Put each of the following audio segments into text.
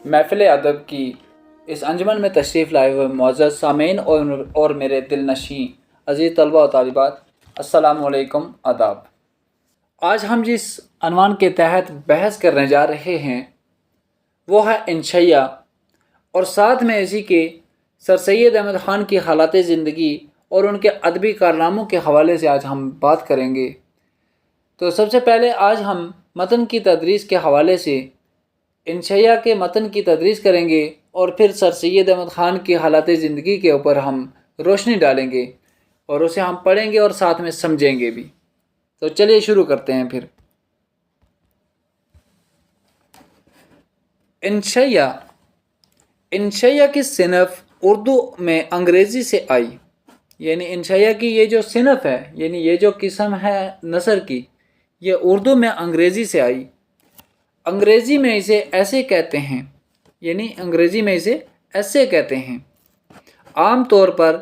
محفل ادب کی اس انجمن میں تشریف لائے ہوئے معزز سامعین اور میرے دل نشیں عزیز طلبہ و طالبات، السلام علیکم، آداب۔ آج ہم جس عنوان کے تحت بحث کرنے جا رہے ہیں وہ ہے انشیہ، اور ساتھ میں اسی کے سر سید احمد خان کی حالات زندگی اور ان کے ادبی کارناموں کے حوالے سے آج ہم بات کریں گے۔ تو سب سے پہلے آج ہم متن کی تدریس کے حوالے سے انشیہ کے متن کی تدریس کریں گے اور پھر سر سید احمد خان کی حالات زندگی کے اوپر ہم روشنی ڈالیں گے اور اسے ہم پڑھیں گے اور ساتھ میں سمجھیں گے بھی۔ تو چلیے شروع کرتے ہیں پھر۔ انشیہ کی صنف اردو میں انگریزی سے آئی، یعنی انشیہ کی یہ جو صنف ہے، یعنی یہ جو قسم ہے نثر کی، یہ اردو میں انگریزی سے آئی۔ انگریزی میں اسے ایسے کہتے ہیں، یعنی انگریزی میں اسے ایسے کہتے ہیں۔ عام طور پر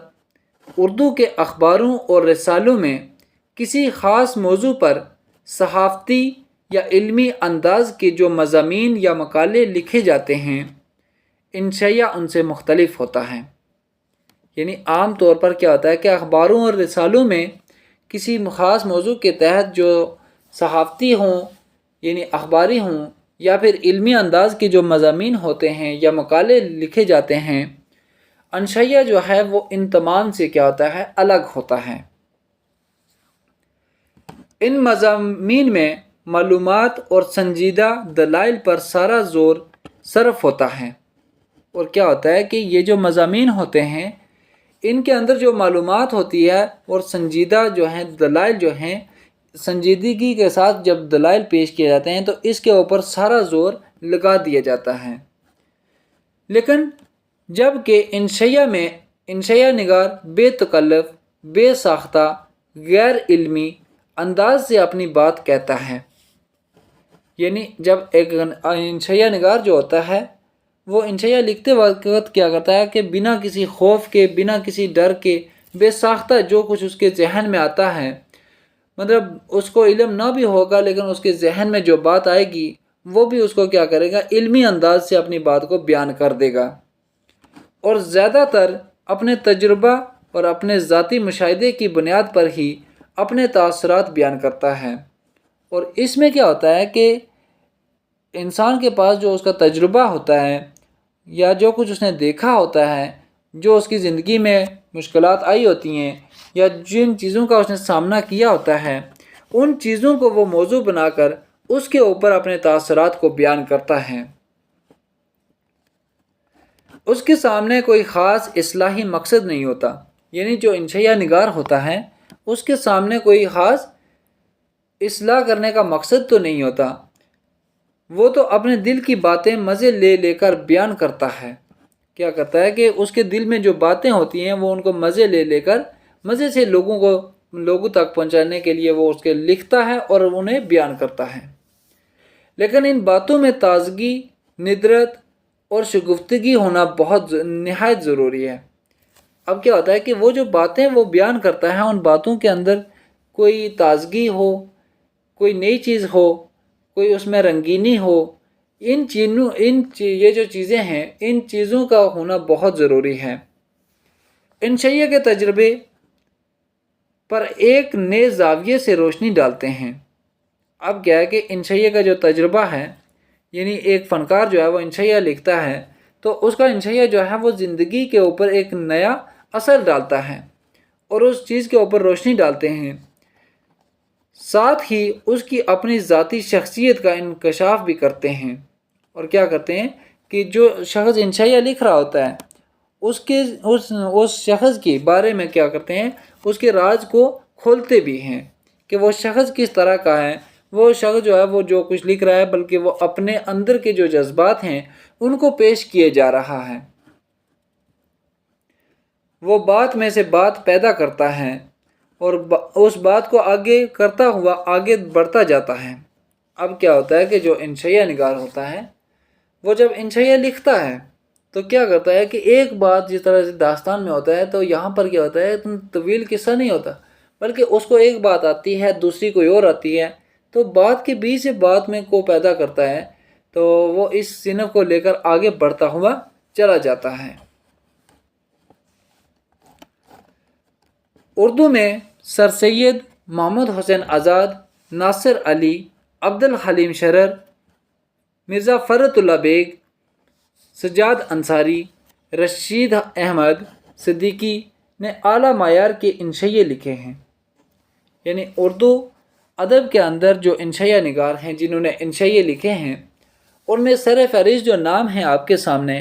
اردو کے اخباروں اور رسالوں میں کسی خاص موضوع پر صحافتی یا علمی انداز کے جو مضامین یا مقالے لکھے جاتے ہیں، انشیہ ان سے مختلف ہوتا ہے۔ یعنی عام طور پر کیا ہوتا ہے کہ اخباروں اور رسالوں میں کسی خاص موضوع کے تحت جو صحافتی ہوں، یعنی اخباری ہوں، یا پھر علمی انداز کے جو مضامین ہوتے ہیں یا مقالے لکھے جاتے ہیں، انشیہ جو ہے وہ ان تمام سے کیا ہوتا ہے، الگ ہوتا ہے۔ ان مضامین میں معلومات اور سنجیدہ دلائل پر سارا زور صرف ہوتا ہے۔ اور کیا ہوتا ہے کہ یہ جو مضامین ہوتے ہیں ان کے اندر جو معلومات ہوتی ہے اور سنجیدہ جو ہیں دلائل جو ہیں، سنجیدگی کے ساتھ جب دلائل پیش کیے جاتے ہیں تو اس کے اوپر سارا زور لگا دیا جاتا ہے۔ لیکن جب کہ انشیہ نگار بے تکلف، بے ساختہ، غیر علمی انداز سے اپنی بات کہتا ہے۔ یعنی جب ایک انشیہ نگار جو ہوتا ہے وہ انشیہ لکھتے وقت کیا کرتا ہے کہ بنا کسی خوف کے، بنا کسی ڈر کے، بے ساختہ جو کچھ اس کے ذہن میں آتا ہے، مطلب اس کو علم نہ بھی ہوگا لیکن اس کے ذہن میں جو بات آئے گی وہ بھی اس کو کیا کرے گا، علمی انداز سے اپنی بات کو بیان کر دے گا، اور زیادہ تر اپنے تجربہ اور اپنے ذاتی مشاہدے کی بنیاد پر ہی اپنے تاثرات بیان کرتا ہے۔ اور اس میں کیا ہوتا ہے کہ انسان کے پاس جو اس کا تجربہ ہوتا ہے یا جو کچھ اس نے دیکھا ہوتا ہے، جو اس کی زندگی میں مشکلات آئی ہوتی ہیں یا جن چیزوں کا اس نے سامنا کیا ہوتا ہے، ان چیزوں کو وہ موضوع بنا کر اس کے اوپر اپنے تاثرات کو بیان کرتا ہے۔ اس کے سامنے کوئی خاص اصلاحی مقصد نہیں ہوتا، یعنی جو انشیہ نگار ہوتا ہے اس کے سامنے کوئی خاص اصلاح کرنے کا مقصد تو نہیں ہوتا، وہ تو اپنے دل کی باتیں مزے لے لے کر بیان کرتا ہے۔ کیا کرتا ہے کہ اس کے دل میں جو باتیں ہوتی ہیں وہ ان کو مزے لے لے کر مزے سے لوگوں تک پہنچانے کے لیے وہ اس کے لکھتا ہے اور انہیں بیان کرتا ہے۔ لیکن ان باتوں میں تازگی، ندرت اور شگفتگی ہونا بہت نہایت ضروری ہے۔ اب کیا ہوتا ہے کہ وہ جو باتیں وہ بیان کرتا ہے ان باتوں کے اندر کوئی تازگی ہو، کوئی نئی چیز ہو، کوئی اس میں رنگینی ہو، یہ جو چیزیں ہیں ان چیزوں کا ہونا بہت ضروری ہے۔ انشیہ کے تجربے پر ایک نئے زاویے سے روشنی ڈالتے ہیں۔ اب کیا ہے کہ انشیہ کا جو تجربہ ہے، یعنی ایک فنکار جو ہے وہ انشیہ لکھتا ہے تو اس کا انشیہ جو ہے وہ زندگی کے اوپر ایک نیا اثر ڈالتا ہے اور اس چیز کے اوپر روشنی ڈالتے ہیں، ساتھ ہی اس کی اپنی ذاتی شخصیت کا انکشاف بھی کرتے ہیں۔ اور کیا کرتے ہیں کہ جو شخص انشیہ لکھ رہا ہوتا ہے اس شخص کے بارے میں کیا کرتے ہیں، اس کے راز کو کھولتے بھی ہیں کہ وہ شخص کس طرح کا ہے۔ وہ شخص جو ہے وہ جو کچھ لکھ رہا ہے بلکہ وہ اپنے اندر کے جو جذبات ہیں ان کو پیش کیے جا رہا ہے، وہ بات میں سے بات پیدا کرتا ہے اور اس بات کو آگے کرتا ہوا آگے بڑھتا جاتا ہے۔ اب کیا ہوتا ہے کہ جو انشیہ نگار ہوتا ہے وہ جب انشیہ لکھتا ہے تو کیا کرتا ہے کہ ایک بات جس طرح سے داستان میں ہوتا ہے تو یہاں پر کیا ہوتا ہے طویل قصہ نہیں ہوتا، بلکہ اس کو ایک بات آتی ہے، دوسری کوئی اور آتی ہے، تو بات کے بیچ سے بات میں کو پیدا کرتا ہے تو وہ اس صنف کو لے کر آگے بڑھتا ہوا چلا جاتا ہے۔ اردو میں سر سید محمود حسین آزاد، ناصر علی، عبد الحلیم شرر، مرزا فرت اللہ بیگ، سجاد انصاری، رشید احمد صدیقی نے اعلیٰ معیار کے انشائیے لکھے ہیں۔ یعنی اردو ادب کے اندر جو انشائیہ نگار ہیں جنہوں نے انشائیے لکھے ہیں، ان میں سر فہرست جو نام ہیں آپ کے سامنے،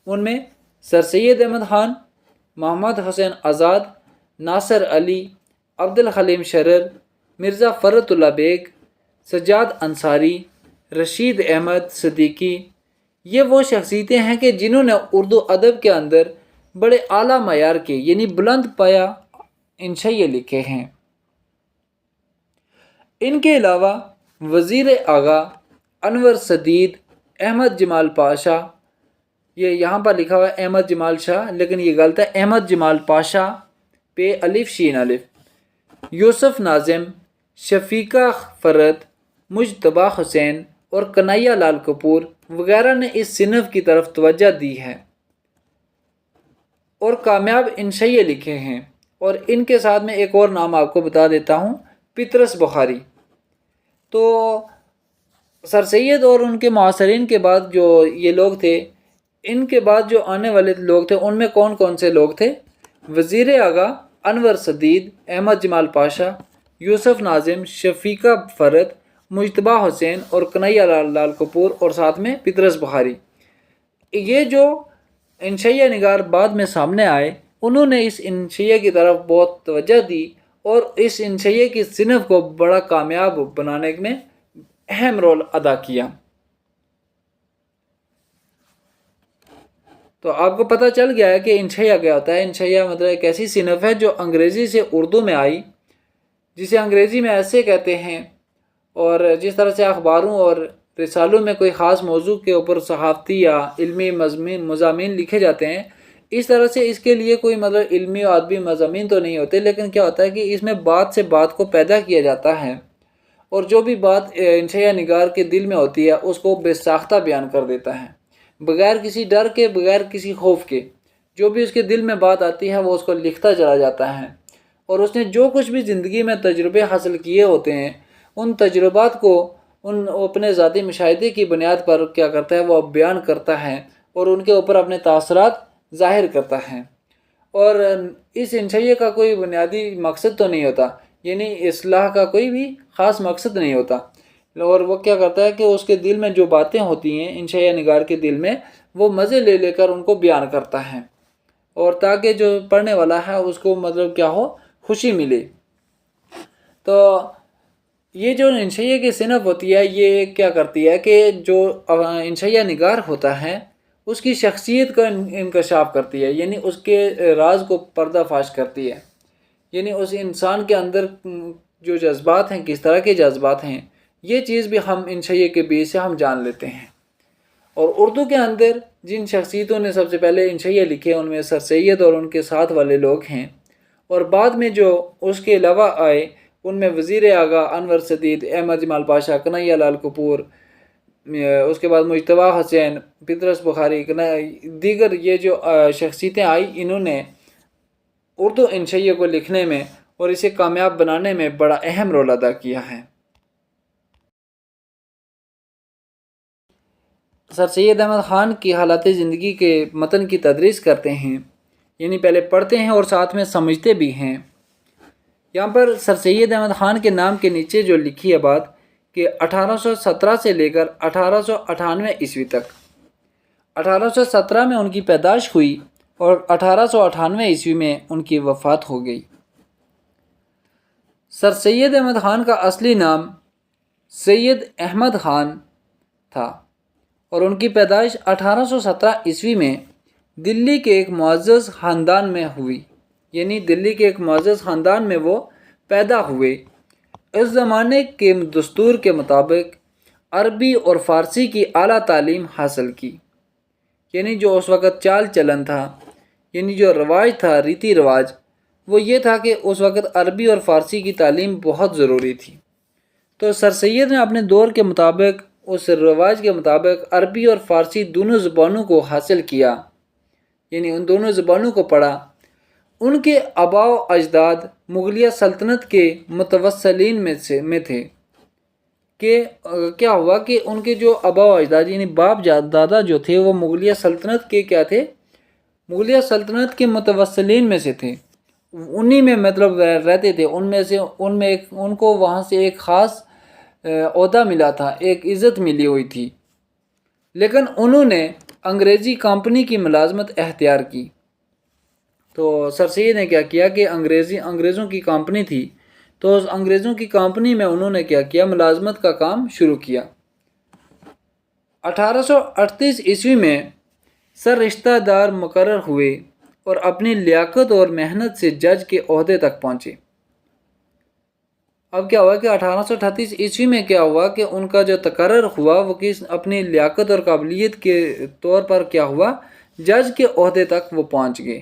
ان میں سر سید احمد خان، محمد حسین آزاد، ناصر علی، عبد الحلیم شرر، مرزا فرت اللہ بیگ، سجاد انصاری، رشید احمد صدیقی، یہ وہ شخصیتیں ہیں کہ جنہوں نے اردو ادب کے اندر بڑے اعلیٰ معیار کے یعنی بلند پایہ انشائیے لکھے ہیں۔ ان کے علاوہ وزیر اعلیٰ انور سدید، احمد جمال پاشا، یہ یہاں پر لکھا ہوا ہے احمد جمال شاہ لیکن یہ غلط ہے، احمد جمال پاشا پہ الف شین الف، یوسف ناظم، شفیقہ فرد، مجتبیٰ حسین اور کنہیا لال کپور وغیرہ نے اس صنف کی طرف توجہ دی ہے اور کامیاب انشائیے لکھے ہیں۔ اور ان کے ساتھ میں ایک اور نام آپ کو بتا دیتا ہوں، پطرس بخاری۔ تو سر سید اور ان کے معاصرین کے بعد جو یہ لوگ تھے، ان کے بعد جو آنے والے لوگ تھے ان میں کون کون سے لوگ تھے؟ وزیر اعلیٰ انور سدید، احمد جمال پاشا، یوسف ناظم، شفیقہ فرد، مجتبیٰ حسین اور کنہیا لال کپور اور ساتھ میں پطرس بخاری۔ یہ جو انشائیہ نگار بعد میں سامنے آئے، انہوں نے اس انشائیے کی طرف بہت توجہ دی اور اس انشائیے کی صنف کو بڑا کامیاب بنانے میں اہم رول ادا کیا۔ تو آپ کو پتہ چل گیا ہے کہ انشائیہ کیا ہوتا ہے۔ انشائیہ مطلب ایک ایسی صنف ہے جو انگریزی سے اردو میں آئی، جسے انگریزی میں ایسے کہتے ہیں، اور جس طرح سے اخباروں اور رسالوں میں کوئی خاص موضوع کے اوپر صحافتی یا علمی مضامین لکھے جاتے ہیں، اس طرح سے اس کے لیے کوئی مطلب علمی اور ادبی مضامین تو نہیں ہوتے، لیکن کیا ہوتا ہے کہ اس میں بات سے بات کو پیدا کیا جاتا ہے، اور جو بھی بات انشائیہ نگار کے دل میں ہوتی ہے اس کو بے ساختہ بیان کر دیتا ہے، بغیر کسی ڈر کے، بغیر کسی خوف کے۔ جو بھی اس کے دل میں بات آتی ہے وہ اس کو لکھتا چلا جاتا ہے، اور اس نے جو کچھ بھی زندگی میں تجربے حاصل کیے ہوتے ہیں، ان تجربات کو اپنے ذاتی مشاہدے کی بنیاد پر کیا کرتا ہے، وہ بیان کرتا ہے اور ان کے اوپر اپنے تاثرات ظاہر کرتا ہے۔ اور اس انشائیے کا کوئی بنیادی مقصد تو نہیں ہوتا، یعنی اصلاح کا کوئی بھی خاص مقصد نہیں ہوتا، اور وہ کیا کرتا ہے کہ اس کے دل میں جو باتیں ہوتی ہیں انشائیہ نگار کے دل میں، وہ مزے لے لے کر ان کو بیان کرتا ہے، اور تاکہ جو پڑھنے والا ہے اس کو مطلب کیا ہو، خوشی ملے۔ تو یہ جو انشائیے کی صنف ہوتی ہے، یہ کیا کرتی ہے کہ جو انشائیہ نگار ہوتا ہے اس کی شخصیت کا انکشاف کرتی ہے، یعنی اس کے راز کو پردہ فاش کرتی ہے، یعنی اس انسان کے اندر جو جذبات ہیں، کس طرح کے جذبات ہیں، یہ چیز بھی ہم انشائیے کے بیچ سے ہم جان لیتے ہیں۔ اور اردو کے اندر جن شخصیتوں نے سب سے پہلے انشائیے لکھے ان میں سر سید اور ان کے ساتھ والے لوگ ہیں، اور بعد میں جو اس کے علاوہ آئے ان میں وزیر اعلیٰ انور سدید، احمد جمال پاشا، کنہیا لال کپور، اس کے بعد مجتبیٰ حسین، پطرس بخاری، دیگر یہ جو شخصیتیں آئی، انہوں نے اردو انشائیے کو لکھنے میں اور اسے کامیاب بنانے میں بڑا اہم رول ادا کیا ہے۔ سر سید احمد خان کی حالات زندگی کے متن کی تدریس کرتے ہیں، یعنی پہلے پڑھتے ہیں اور ساتھ میں سمجھتے بھی ہیں۔ یہاں پر سر سید احمد خان کے نام کے نیچے جو لکھی ہے بات کہ 1817 سے لے کر 1898 عیسوی تک، 1817 میں ان کی پیدائش ہوئی اور 1898 عیسوی میں ان کی وفات ہو گئی۔ سر سید احمد خان کا اصلی نام سید احمد خان تھا، اور ان کی پیدائش 1817 عیسوی میں دلی کے ایک معزز خاندان میں ہوئی، یعنی دلی کے ایک معزز خاندان میں وہ پیدا ہوئے۔ اس زمانے کے دستور کے مطابق عربی اور فارسی کی اعلیٰ تعلیم حاصل کی، یعنی جو اس وقت چال چلن تھا، یعنی جو رواج تھا، ریتی رواج، وہ یہ تھا کہ اس وقت عربی اور فارسی کی تعلیم بہت ضروری تھی۔ تو سر سید نے اپنے دور کے مطابق اس رواج کے مطابق عربی اور فارسی دونوں زبانوں کو حاصل کیا، یعنی ان دونوں زبانوں کو پڑھا۔ ان کے آباء و اجداد مغلیہ سلطنت کے متوسلین میں تھے کہ کیا ہوا کہ ان کے جو آباء و اجداد یعنی باپ دادا جو تھے وہ مغلیہ سلطنت کے کیا تھے؟ مغلیہ سلطنت کے متوسلین میں سے تھے، انہی میں مطلب رہتے تھے، ان کو وہاں سے ایک خاص عہدہ ملا تھا، ایک عزت ملی ہوئی تھی، لیکن انہوں نے انگریزی کمپنی کی ملازمت اختیار کی۔ تو سر سید نے کیا کیا کہ انگریزوں کی کمپنی تھی، تو اس انگریزوں کی کمپنی میں انہوں نے کیا کیا، ملازمت کا کام شروع کیا۔ 1838 عیسوی میں سر رشتہ دار مقرر ہوئے اور اپنی لیاقت اور محنت سے جج کے عہدے تک پہنچے۔ اب کیا ہوا کہ 1838 عیسوی میں کیا ہوا کہ ان کا جو تقرر ہوا وہ اپنی لیاقت اور قابلیت کے طور پر کیا ہوا، جج کے عہدے تک وہ پہنچ گئے۔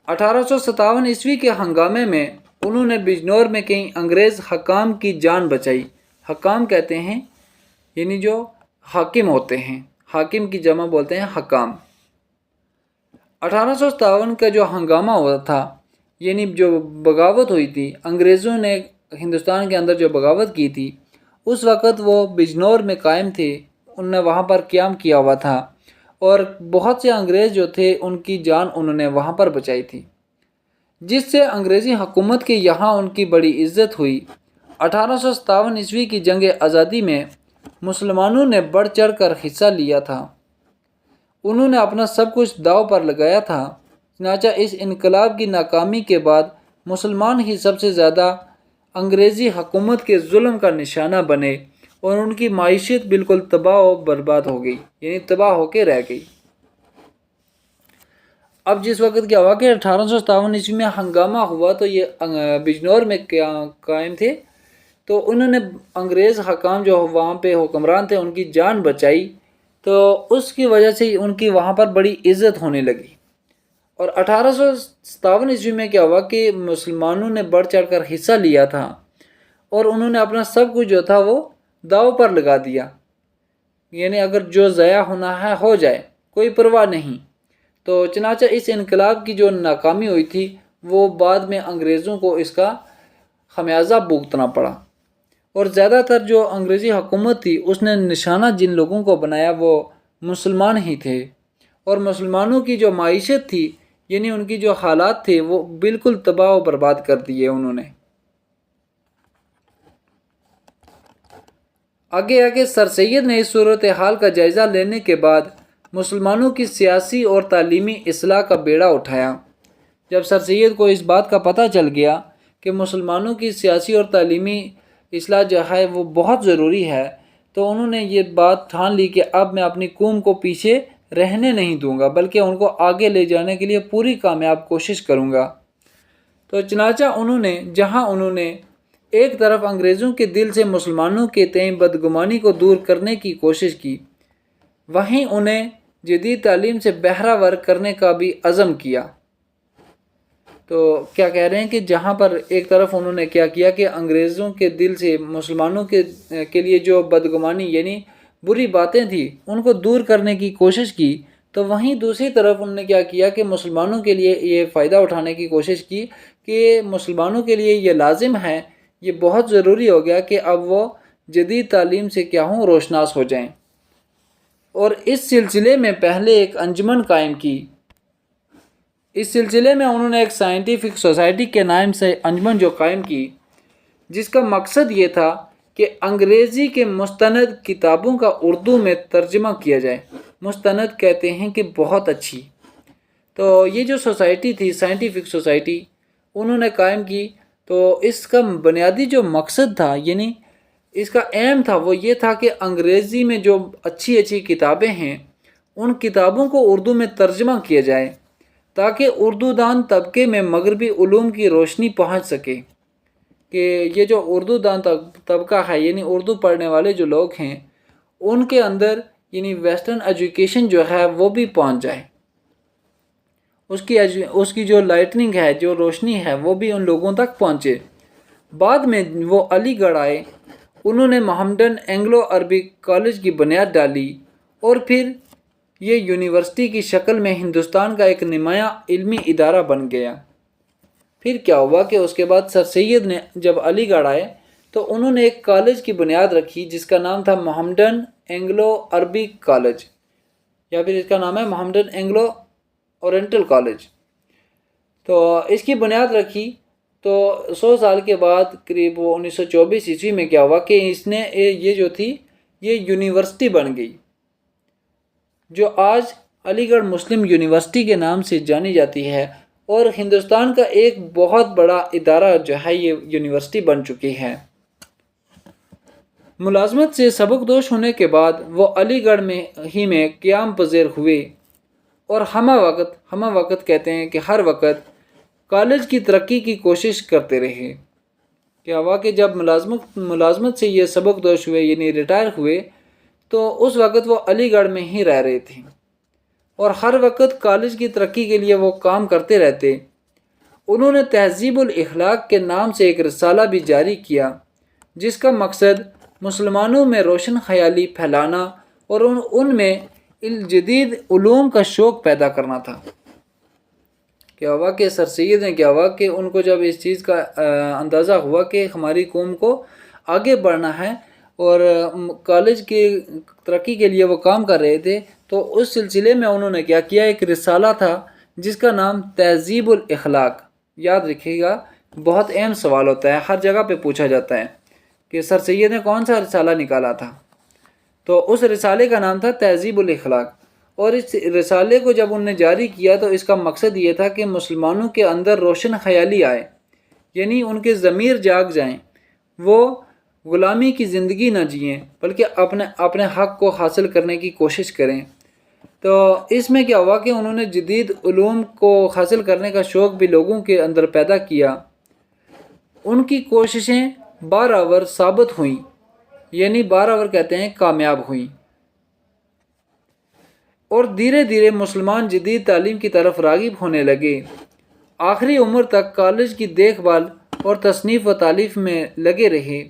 1857 عیسوی کے ہنگامے میں انہوں نے بجنور میں کئی انگریز حکام کی جان بچائی۔ حکام کہتے ہیں یعنی جو حاکم ہوتے ہیں، حاکم کی جمع بولتے ہیں حکام۔ 1857 کا جو ہنگامہ ہوا تھا، یعنی جو بغاوت ہوئی تھی، انگریزوں نے ہندوستان کے اندر جو بغاوت کی تھی، اس وقت وہ بجنور میں قائم تھے، انہوں نے وہاں پر قیام کیا ہوا تھا، اور بہت سے انگریز جو تھے ان کی جان انہوں نے وہاں پر بچائی تھی، جس سے انگریزی حکومت کے یہاں ان کی بڑی عزت ہوئی۔ 1857 عیسوی کی جنگ آزادی میں مسلمانوں نے بڑھ چڑھ کر حصہ لیا تھا، انہوں نے اپنا سب کچھ داؤ پر لگایا تھا، چنانچہ اس انقلاب کی ناکامی کے بعد مسلمان ہی سب سے زیادہ انگریزی حکومت کے ظلم کا نشانہ بنے اور ان کی معیشت بالکل تباہ و برباد ہو گئی، یعنی تباہ ہو کے رہ گئی۔ اب جس وقت کیا ہوا کہ 1857 عیسوی میں ہنگامہ ہوا تو یہ بجنور میں قائم تھے، تو انہوں نے انگریز حکام جو وہاں پہ حکمران تھے ان کی جان بچائی، تو اس کی وجہ سے ان کی وہاں پر بڑی عزت ہونے لگی۔ اور 1857 عیسوی میں کیا ہوا کہ مسلمانوں نے بڑھ چڑھ کر حصہ لیا تھا اور انہوں نے اپنا سب کچھ جو تھا وہ داؤ پر لگا دیا، یعنی اگر جو ضائع ہونا ہے ہو جائے، کوئی پرواہ نہیں۔ تو چنانچہ اس انقلاب کی جو ناکامی ہوئی تھی وہ بعد میں انگریزوں کو اس کا خمیازہ بھگتنا پڑا، اور زیادہ تر جو انگریزی حکومت تھی اس نے نشانہ جن لوگوں کو بنایا وہ مسلمان ہی تھے، اور مسلمانوں کی جو معیشت تھی یعنی ان کی جو حالات تھے وہ بالکل تباہ و برباد کر دیے انہوں نے۔ آگے سر سید نے اس صورتحال کا جائزہ لینے کے بعد مسلمانوں کی سیاسی اور تعلیمی اصلاح کا بیڑا اٹھایا۔ جب سر سید کو اس بات کا پتہ چل گیا کہ مسلمانوں کی سیاسی اور تعلیمی اصلاح جو ہے وہ بہت ضروری ہے، تو انہوں نے یہ بات ٹھان لی کہ اب میں اپنی قوم کو پیچھے رہنے نہیں دوں گا، بلکہ ان کو آگے لے جانے کے لیے پوری کامیاب کوشش کروں گا۔ تو چنانچہ انہوں نے ایک طرف انگریزوں کے دل سے مسلمانوں کے تئیں بدگمانی کو دور کرنے کی کوشش کی، وہیں انہیں جدید تعلیم سے بہرہ ور کرنے کا بھی عزم کیا۔ تو کیا کہہ رہے ہیں کہ جہاں پر ایک طرف انہوں نے کیا کیا کہ انگریزوں کے دل سے مسلمانوں کے لیے جو بدگمانی یعنی بری باتیں تھیں ان کو دور کرنے کی کوشش کی، تو وہیں دوسری طرف انہوں نے کیا کیا کہ مسلمانوں کے لیے یہ فائدہ اٹھانے کی کوشش کی کہ مسلمانوں کے لیے یہ لازم ہے، یہ بہت ضروری ہو گیا کہ اب وہ جدید تعلیم سے کیا ہوں، روشناس ہو جائیں، اور اس سلسلے میں پہلے ایک انجمن قائم کی۔ اس سلسلے میں انہوں نے ایک سائنٹیفک سوسائٹی کے نام سے انجمن جو قائم کی، جس کا مقصد یہ تھا کہ انگریزی کے مستند کتابوں کا اردو میں ترجمہ کیا جائے۔ مستند کہتے ہیں کہ بہت اچھی۔ تو یہ جو سوسائٹی تھی، سائنٹیفک سوسائٹی انہوں نے قائم کی، تو اس کا بنیادی جو مقصد تھا یعنی اس کا ایم تھا وہ یہ تھا کہ انگریزی میں جو اچھی اچھی کتابیں ہیں ان کتابوں کو اردو میں ترجمہ کیا جائے، تاکہ اردو دان طبقے میں مغربی علوم کی روشنی پہنچ سکے، کہ یہ جو اردو دان طبقہ ہے یعنی اردو پڑھنے والے جو لوگ ہیں ان کے اندر یعنی ویسٹرن ایجوکیشن جو ہے وہ بھی پہنچ جائے، اس کی جو لائٹننگ ہے، جو روشنی ہے وہ بھی ان لوگوں تک پہنچے۔ بعد میں وہ علی گڑھ آئے، انہوں نے محمدن اینگلو عربی کالج کی بنیاد ڈالی اور پھر یہ یونیورسٹی کی شکل میں ہندوستان کا ایک نمایاں علمی ادارہ بن گیا۔ پھر کیا ہوا کہ اس کے بعد سر سید نے جب علی گڑھ آئے تو انہوں نے ایک کالج کی بنیاد رکھی جس کا نام تھا محمدن اینگلو عربی کالج، یا پھر اس کا نام ہے محمدن اینگلو اورینٹل کالج۔ تو اس کی بنیاد رکھی تو 100 سال کے بعد قریب 1924 عیسوی میں کیا ہوا کہ اس نے یہ جو تھی یہ یونیورسٹی بن گئی، جو آج علی گڑھ مسلم یونیورسٹی کے نام سے جانی جاتی ہے، اور ہندوستان کا ایک بہت بڑا ادارہ جو ہے یہ یونیورسٹی بن چکی ہے۔ ملازمت سے سبکدوش ہونے کے بعد وہ علی گڑھ میں قیام پذیر ہوئے، اور ہمہ وقت کہتے ہیں کہ ہر وقت کالج کی ترقی کی کوشش کرتے رہے۔ کیا ہوا کہ جب ملازمت سے یہ سبکدوش ہوئے یعنی ریٹائر ہوئے تو اس وقت وہ علی گڑھ میں ہی رہ رہے تھے، اور ہر وقت کالج کی ترقی کے لیے وہ کام کرتے رہتے۔ انہوں نے تہذیب الاخلاق کے نام سے ایک رسالہ بھی جاری کیا جس کا مقصد مسلمانوں میں روشن خیالی پھیلانا اور ان میں جدید علوم کا شوق پیدا کرنا تھا۔ کیا ہوا کہ سر سید نے کیا ہوا کہ ان کو جب اس چیز کا اندازہ ہوا کہ ہماری قوم کو آگے بڑھنا ہے اور کالج کی ترقی کے لیے وہ کام کر رہے تھے، تو اس سلسلے میں انہوں نے کیا کیا، ایک رسالہ تھا جس کا نام تہذیب الاخلاق۔ یاد رکھیے گا، بہت اہم سوال ہوتا ہے، ہر جگہ پہ پوچھا جاتا ہے کہ سر سید نے کون سا رسالہ نکالا تھا، تو اس رسالے کا نام تھا تہذیب الاخلاق۔ اور اس رسالے کو جب انہوں نے جاری کیا تو اس کا مقصد یہ تھا کہ مسلمانوں کے اندر روشن خیالی آئے، یعنی ان کے ضمیر جاگ جائیں، وہ غلامی کی زندگی نہ جئیں بلکہ اپنے حق کو حاصل کرنے کی کوشش کریں۔ تو اس میں کیا ہوا کہ انہوں نے جدید علوم کو حاصل کرنے کا شوق بھی لوگوں کے اندر پیدا کیا۔ ان کی کوششیں بارآور ثابت ہوئیں، یعنی بارآور کہتے ہیں کامیاب ہوئیں، اور دھیرے دھیرے مسلمان جدید تعلیم کی طرف راغب ہونے لگے۔ آخری عمر تک کالج کی دیکھ بھال اور تصنیف و تالیف میں لگے رہے۔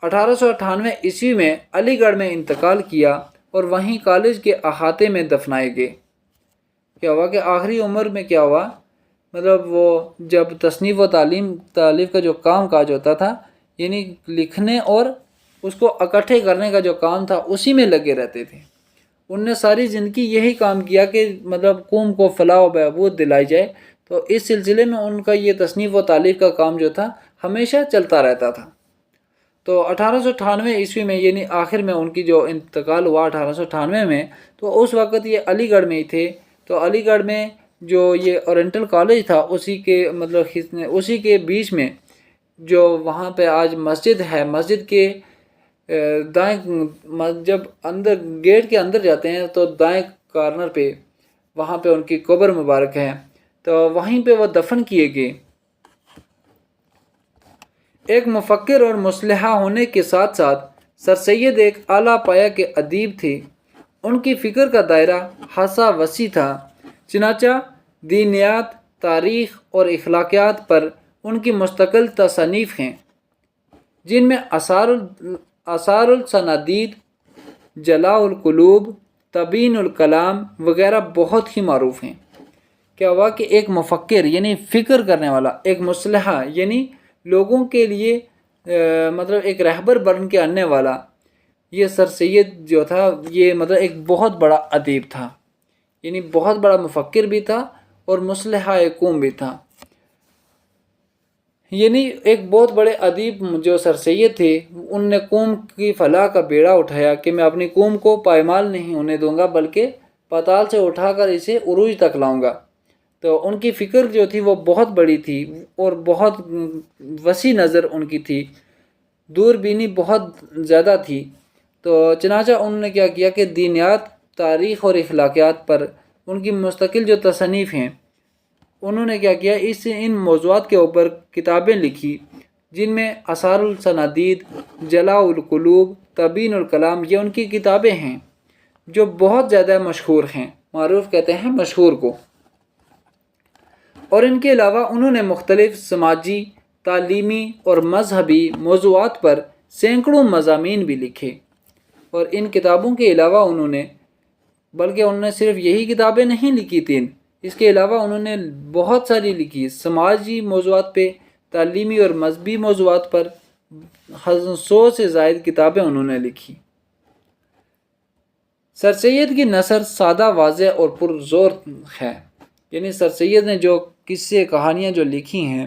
1898 عیسوی میں علی گڑھ میں انتقال کیا اور وہیں کالج کے احاطے میں دفنائے گئے۔ کیا ہوا کہ آخری عمر میں کیا ہوا، مطلب وہ جب تصنیف و تالیف کا جو کام کاج ہوتا تھا، یعنی لکھنے اور اس کو اکٹھے کرنے کا جو کام تھا اسی میں لگے رہتے تھے۔ ان نے ساری زندگی یہی کام کیا کہ مطلب قوم کو فلاح و بہبود دلائی جائے، تو اس سلسلے میں ان کا یہ تصنیف و تالیف کا کام جو تھا ہمیشہ چلتا رہتا تھا۔ تو 1898 عیسوی میں یعنی آخر میں ان کی جو انتقال ہوا 1898 میں، تو اس وقت یہ علی گڑھ میں ہی تھے۔ تو علی گڑھ میں جو یہ اورینٹل کالج تھا اسی کے بیچ میں جو وہاں پہ آج مسجد ہے، مسجد کے دائیں جب اندر گیٹ کے اندر جاتے ہیں تو دائیں کارنر پہ وہاں پہ ان کی قبر مبارک ہے، تو وہیں پہ وہ دفن کیے گئے۔ ایک مفکر اور مصلحہ ہونے کے ساتھ ساتھ سر سید ایک اعلیٰ پایہ کے ادیب تھے۔ ان کی فکر کا دائرہ خاصا وسیع تھا، چنانچہ دینیات، تاریخ اور اخلاقیات پر ان کی مستقل تصانیف ہیں، جن میں آثار السنادید، جلاء القلوب، تبیین الکلام وغیرہ بہت ہی معروف ہیں۔ کیا ہوا کہ ایک مفکر یعنی فکر کرنے والا، ایک مصلحہ یعنی لوگوں کے لیے مطلب ایک رہبر بن کے آنے والا، یہ سر سید جو تھا یہ مطلب ایک بہت بڑا ادیب تھا، یعنی بہت بڑا مفکر بھی تھا اور مصلحہ قوم بھی تھا۔ یعنی ایک بہت بڑے ادیب جو سر سید تھے، ان نے قوم کی فلاح کا بیڑا اٹھایا کہ میں اپنی قوم کو پائمال نہیں ہونے دوں گا بلکہ پاتال سے اٹھا کر اسے عروج تک لاؤں گا۔ تو ان کی فکر جو تھی وہ بہت بڑی تھی اور بہت وسیع نظر ان کی تھی، دور بینی بہت زیادہ تھی۔ تو چنانچہ انہوں نے کیا کیا کہ دینیات، تاریخ اور اخلاقیات پر ان کی مستقل جو تصانیف ہیں، انہوں نے کیا کیا ان موضوعات کے اوپر کتابیں لکھی، جن میں آثار السنادید، جلاء القلوب، تبیین الکلام یہ ان کی کتابیں ہیں جو بہت زیادہ مشہور ہیں، معروف کہتے ہیں مشہور کو۔ اور ان کے علاوہ انہوں نے مختلف سماجی، تعلیمی اور مذہبی موضوعات پر سینکڑوں مضامین بھی لکھے، اور ان کتابوں کے علاوہ بلکہ انہوں نے صرف یہی کتابیں نہیں لکھی تھیں، اس کے علاوہ انہوں نے بہت ساری لکھی، سماجی موضوعات پہ، تعلیمی اور مذہبی موضوعات پر 100 سے زائد کتابیں انہوں نے لکھی۔ سر سید کی نثر سادہ، واضح اور پرزور ہے، یعنی سر سید نے جو قصے کہانیاں جو لکھی ہیں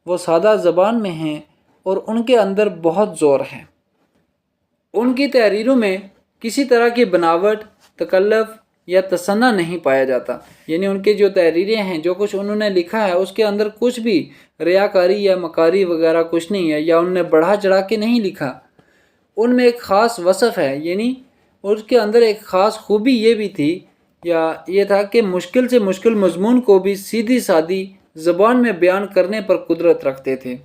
وہ سادہ زبان میں ہیں اور ان کے اندر بہت زور ہے۔ ان کی تحریروں میں کسی طرح کی بناوٹ، تکلف یا تصنع نہیں پایا جاتا، یعنی ان کی جو تحریریں ہیں، جو کچھ انہوں نے لکھا ہے اس کے اندر کچھ بھی ریاکاری یا مکاری وغیرہ کچھ نہیں ہے، یا انہوں نے بڑھا چڑھا کے نہیں لکھا۔ ان میں ایک خاص وصف ہے، یعنی اس کے اندر ایک خاص خوبی یہ بھی تھی، یا یہ تھا کہ مشکل سے مشکل مضمون کو بھی سیدھی سادی زبان میں بیان کرنے پر قدرت رکھتے تھے۔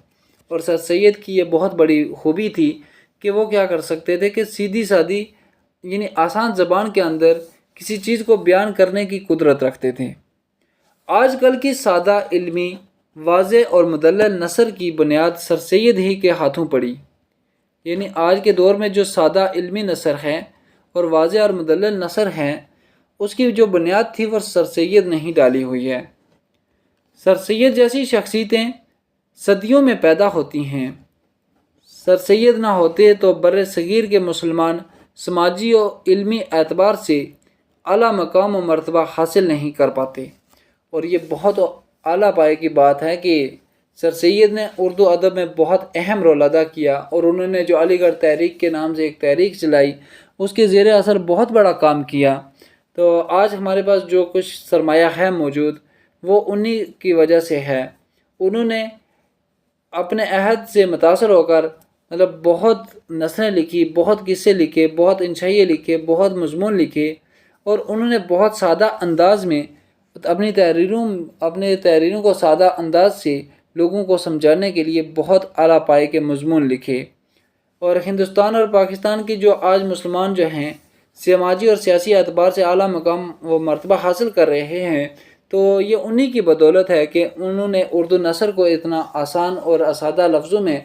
اور سر سید کی یہ بہت بڑی خوبی تھی کہ وہ کیا کر سکتے تھے کہ سیدھی سادی یعنی آسان زبان کے اندر کسی چیز کو بیان کرنے کی قدرت رکھتے تھے۔ آج کل کی سادہ، علمی، واضح اور مدلل نثر کی بنیاد سر سید ہی کے ہاتھوں پڑی، یعنی آج کے دور میں جو سادہ علمی نثر ہے اور واضح اور مدلل نثر ہے، اس کی جو بنیاد تھی وہ سر سید نے ہی ڈالی ہوئی ہے۔ سر سید جیسی شخصیتیں صدیوں میں پیدا ہوتی ہیں۔ سر سید نہ ہوتے تو بر صغیر کے مسلمان سماجی و علمی اعتبار سے اعلیٰ مقام و مرتبہ حاصل نہیں کر پاتے، اور یہ بہت اعلیٰ پائے کی بات ہے کہ سر سید نے اردو ادب میں بہت اہم رول ادا کیا، اور انہوں نے جو علی گڑھ تحریک کے نام سے ایک تحریک چلائی، اس کے زیر اثر بہت بڑا کام کیا۔ تو آج ہمارے پاس جو کچھ سرمایہ ہے موجود، وہ انہی کی وجہ سے ہے۔ انہوں نے اپنے عہد سے متاثر ہو کر بہت نثریں لکھی، بہت قصے لکھے، بہت انشائیے لکھے، بہت مضمون لکھے، اور انہوں نے بہت سادہ انداز میں اپنی تحریروں کو سادہ انداز سے لوگوں کو سمجھانے کے لیے بہت اعلیٰ پائے کے مضمون لکھے۔ اور ہندوستان اور پاکستان کی جو آج مسلمان جو ہیں سماجی اور سیاسی اعتبار سے اعلیٰ مقام و مرتبہ حاصل کر رہے ہیں، تو یہ انہی کی بدولت ہے کہ انہوں نے اردو نثر کو اتنا آسان اور سادہ لفظوں میں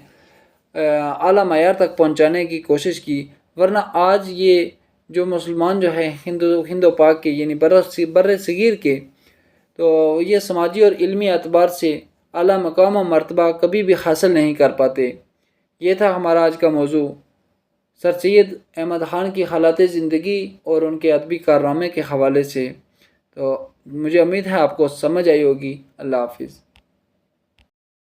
اعلیٰ معیار تک پہنچانے کی کوشش کی، ورنہ آج یہ جو مسلمان جو ہے ہند و پاک کے، یعنی بر صغیر کے، تو یہ سماجی اور علمی اعتبار سے اعلیٰ مقام و مرتبہ کبھی بھی حاصل نہیں کر پاتے۔ یہ تھا ہمارا آج کا موضوع، سر سید احمد خان کی حالات زندگی اور ان کے ادبی کارنامے کے حوالے سے۔ تو مجھے امید ہے آپ کو سمجھ آئی ہوگی۔ اللہ حافظ۔